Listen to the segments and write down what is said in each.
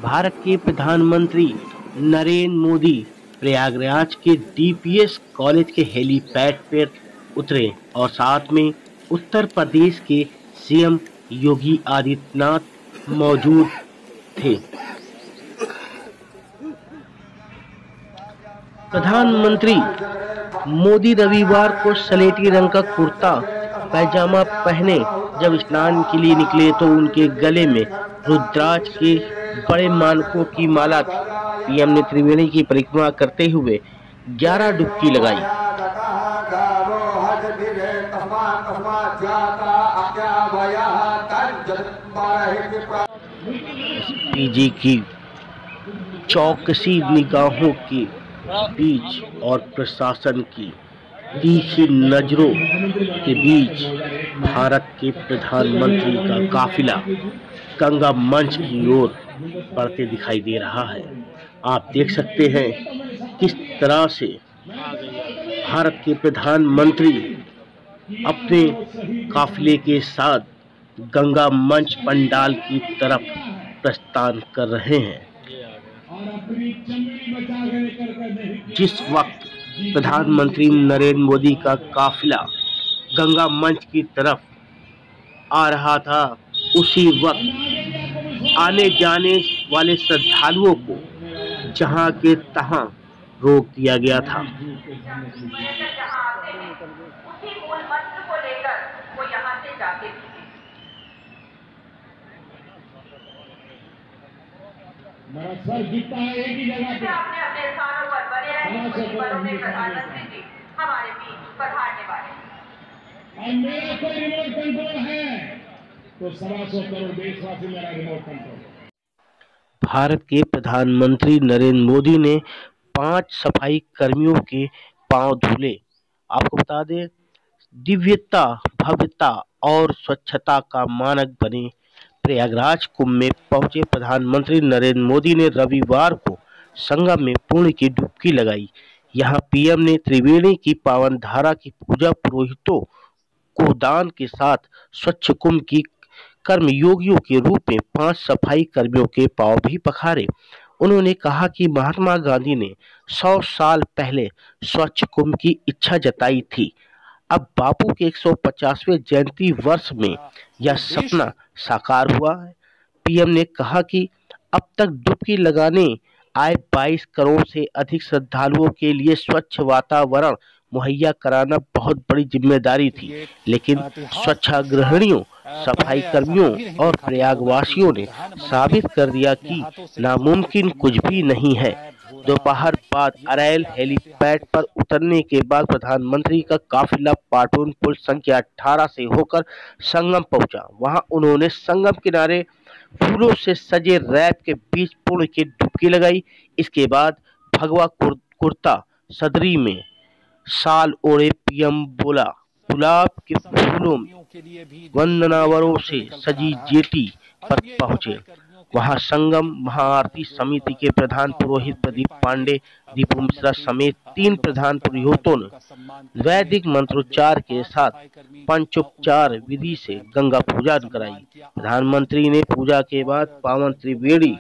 भारत के प्रधानमंत्री नरेंद्र मोदी प्रयागराज के डीपीएस कॉलेज के हेलीपैड पर उतरे और साथ में उत्तर प्रदेश के सीएम योगी आदित्यनाथ मौजूद थे। प्रधानमंत्री मोदी रविवार को सलेटी रंग का कुर्ता पैजामा पहने जब स्नान के लिए निकले तो उनके गले में रुद्राक्ष के बड़े मानकों की माला थी। पीएम ने त्रिवेणी की परिक्रमा करते हुए 11 डुबकी लगाई। एसपीजी की चौकसी निगाहों के बीच और प्रशासन की तीखी नजरों के बीच भारत के प्रधानमंत्री का काफिला गंगा मंच की ओर बढ़ते दिखाई दे रहा है। आप देख सकते हैं किस तरह से भारत के प्रधानमंत्री अपने काफिले के साथ गंगा मंच पंडाल की तरफ प्रस्थान कर रहे हैं। जिस वक्त प्रधानमंत्री नरेंद्र मोदी का काफिला गंगा मंच की तरफ आ रहा था, उसी वक्त आने जाने वाले श्रद्धालुओं को जहां के तहां रोक दिया गया था। सर जीतता है एक ही जगह पे। आपने अपने स्थानों पर बने रहें, बलों में प्रधानमंत्री जी हमारे बीच पधारने वाले हैं। और मेरा कोई रिमोट कंट्रोल है तो 125 करोड़ देशवासी मेरा रिमोट कंट्रोल। भारत के प्रधानमंत्री नरेंद्र मोदी ने 5 सफाई कर्मियों के पांव धुले। आपको बता दें, दिव्यता, भव्यता और स्वच्छता का मानक बने प्रयागराज कुंभ में पहुंचे प्रधानमंत्री नरेंद्र मोदी ने रविवार को संगम में पुण्य की डुबकी लगाई। यहां पीएम ने त्रिवेणी की पावन धारा की पूजा, पुरोहितों को दान के साथ स्वच्छ कुंभ की कर्मयोगियों के रूप में 5 सफाई कर्मियों के पांव भी पखारे। उन्होंने कहा कि महात्मा गांधी ने 100 साल पहले स्वच्छ कुंभ की इच्छा जताई थी। अब बापू के 150वें जयंती वर्ष में यह सपना साकार हुआ है। पीएम ने कहा कि अब तक डुबकी लगाने आए 22 करोड़ से अधिक श्रद्धालुओं के लिए स्वच्छ वातावरण मुहैया कराना बहुत बड़ी जिम्मेदारी थी, लेकिन स्वच्छाग्रहियों, सफाई कर्मियों और प्रयागवासियों ने साबित कर दिया कि नामुमकिन कुछ भी नहीं है। दोपहर बाद अरैल हेलीपैड पर उतरने के बाद प्रधानमंत्री का काफिला पाटन पुल संख्या 18 से होकर संगम पहुंचा। वहां उन्होंने संगम किनारे फूलों से सजे रैप के बीच पुण्य की डुबकी लगाई। इसके बाद भगवा कुर्ता सदरी में शाल ओढ़े पीएम बोला, गुलाब के फूलों वंदनावरों से सजी जेटी पर पहुंचे। वहां संगम महाआरती समिति के प्रधान पुरोहित प्रदीप पांडे, दीपू मिश्रा समेत 3 प्रधान पुरोहितों ने वैदिक मंत्रोच्चार के साथ पंचोपचार विधि से गंगा पूजा कराई। प्रधानमंत्री ने पूजा के बाद पावन त्रिवेणी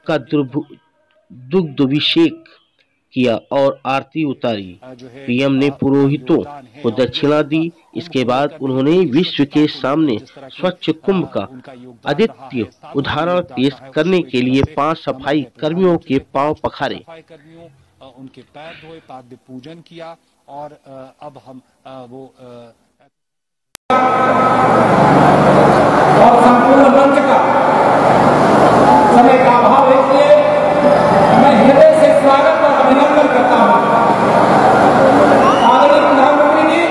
का दुग्धाभिषेक किया और आरती उतारी। पीएम ने पुरोहितों को दक्षिणा दी। इसके बाद उन्होंने विश्व के सामने स्वच्छ कुंभ का अद्वितीय उदाहरण पेश करने के लिए 5 सफाई कर्मियों के पांव पखारे। उनके पैर धोए, पाद्य पूजन किया और अब हम वो और संपूर्ण मंच का समय का अभाव है, इसलिए मैं हृदय से स्वागत और अभिनंदन करता हूं। आदरणीय प्रधानमंत्री जी,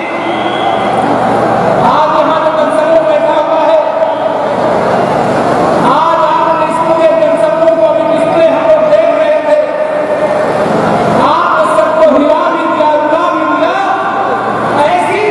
आज यहाँ जो जनसमूह बैठा हुआ है, आज आपने इस पूरे जनसमूह को अभी डिस्प्ले हम लोग देख रहे थे, आप सबको हिला भी दिया, उड़ा भी दिया। ऐसी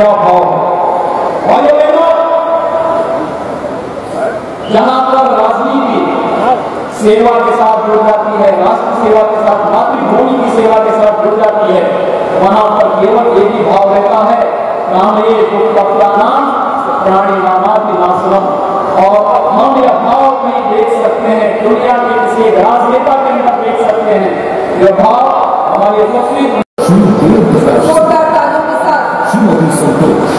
सेवा भाव है। और ये देखो, जहां पर राजनीति सेवा के साथ जुड़ जाती है, राष्ट्र सेवा के साथ, मातृभूमि की सेवा के साथ जुड़ जाती है, वहां पर केवल एक ही भाव रहता है, नाम ये नाम प्राणी नामाति नाशनम। और हम यह भाव नहीं देख सकते हैं, दुनिया के किसी राजनेता के अंदर देख सकते हैं। यह भाव हमारी यशस्वी श्रीमती संतोष,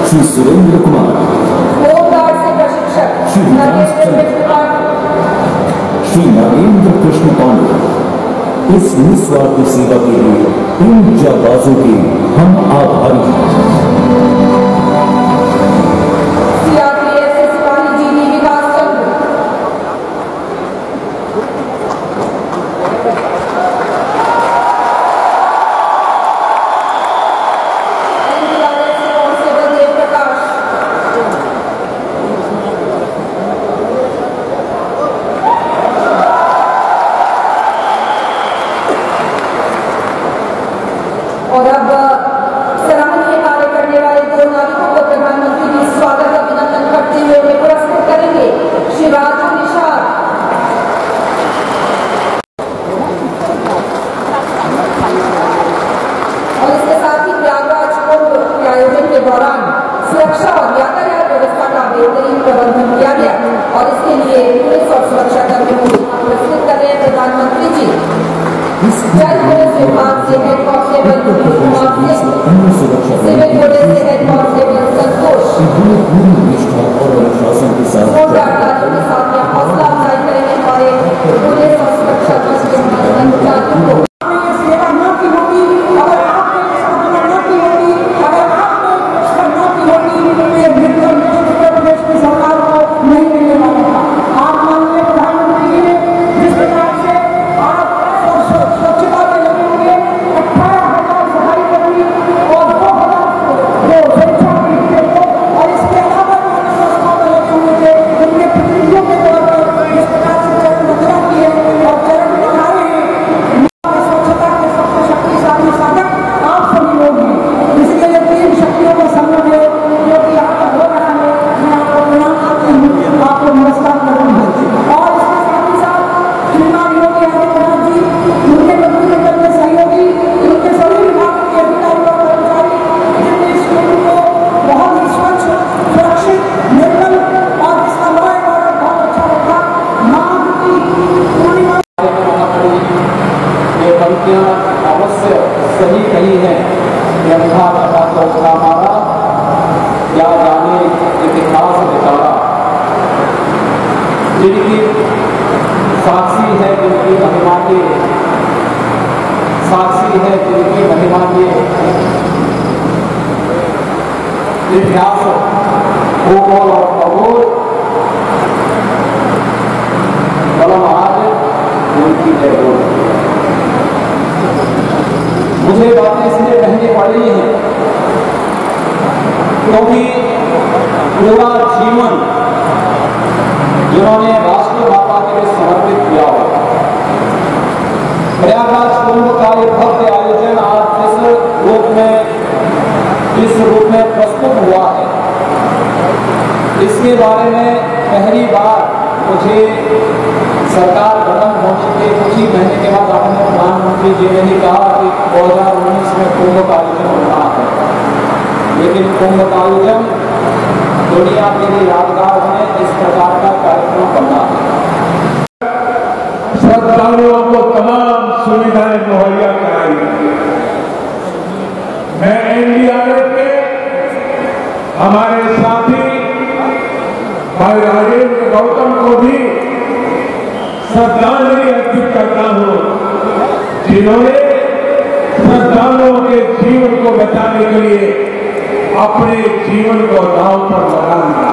श्री सुरेंद्र कुमार, प्रशिक्षक श्री नागेंद्र कृष्ण पांडे। इस निस्वार्थ सेवा के लिए इन जाबाजों के हम आभारी हैं। और अब सराहनीय कार्य करने वाले दो नाविकों को प्रधानमंत्री जी स्वागत अभिनंदन करते हुए उन्हें पुरस्कृत करेंगे। श्री राजू निषाद। और इसके साथ ही प्रयागराज कुंभ के आयोजन के दौरान सुरक्षा और यातायात व्यवस्था का बेहतरीन प्रबंधन किया गया और इसके लिए पुलिस और सुरक्षा कर्मियों को पुरस्कृत कर रहे हैं प्रधानमंत्री जी। जल पुलिस विभाग से हेड कांस्टेबल सिविल पुलिस से हेड कांस्टेबल संतोष के साथ हौसला अफजाई करेंगे हमारे पुलिस और सुरक्षा कर्मचारियों को। सेवा न की होगी, अगर आपने न की होगी, अगर आपने न की होगी तो ये उत्तर प्रदेश की सरकार को नहीं मिलने वाला था। आप माननीय प्रधानमंत्री जी ने जिस प्रकार से आप स्वच्छता में लगे हुए 18,000 सफाई कर्मी और 2,000 सुरक्षा को और इसके अलावा जो व्यवस्था में लगे हुए थे उनके प्रतिनिधियों के तौर पर जिस प्रकार से चरण रचना की है और चरण बनाए हैं, स्वच्छता के सबसे शक्तिशाली साधक आप सभी लोग हैं। इसलिए ये तीन शक्तियों का संगम है जो कि यहाँ पर हो रहा है। मैं आपको प्रणाम करती हूँ, आपको नमस्कार करती हूँ। और इसके साथ ही साथ श्रीमान योगी आदित्यनाथ जी, उनके मंत्रिमंडल में सहयोगी, उनके सभी विभागों के अधिकारी और कर्मचारी जिनने इस कुंभ को बहुत ही स्वच्छ, सुरक्षित, निर्मल और इसका लॉ एंड ऑर्डर बहुत अच्छा रखा। माघ की पूर्णिमा ये पंक्तियां अवश्य सही कही है कि अंधा तथा चौथा मारा, क्या जाने इतिहास बितारा। जिनकी साक्षी है जिनकी महिमा के, साक्षी है जिनकी महिमा के इतिहास भूगोल और खगोल, कलम आज उनकी जय बोल। मुझे बातें इसलिए कहनी पड़ी हैं क्योंकि पूरा जीवन जिन्होंने राष्ट्र माता के लिए समर्पित किया हो। प्रयागराज कुंभ का ये भव्य आयोजन आज जिस रूप में प्रस्तुत हुआ है, इसके बारे में पहली बार मुझे सरकार गठन होने के कुछ ही महीने के बाद अपने प्रधानमंत्री जी ने ही कहा कि 2019 में कुंभ का आयोजन होना है। लेकिन कुंभ का आयोजन दुनिया के लिए यादगार में इस प्रकार का कार्यक्रम बनना है। श्रद्धालुओं को तमाम सुविधाएं मुहैया कराई। मैं एनडीआरएफ के हमारे साथी भाई राजेंद्र गौतम को भी श्रद्धांजलि अर्पित करता हूं, जिन्होंने श्रद्धालुओं के जीवन को बचाने के लिए अपने जीवन को दांव पर लगा दिया।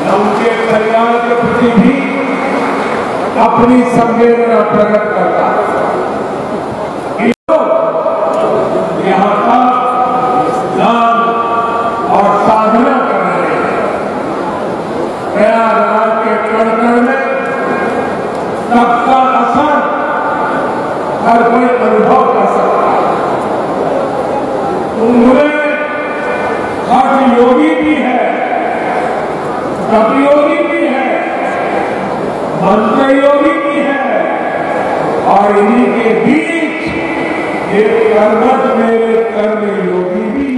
मैं उनके कल्याण के प्रति भी अपनी संवेदना प्रकट करता हूं। यहाँ का दान और साधना कर रहे हैं। प्रयागराज के कण-कण में सबका असर हर कोई अनुभव कर सकता है। कपियोगी भी है, मंत्रयोगी भी है, और इन्हीं के बीच ये कर्मठ मेरे कर्म योगी भी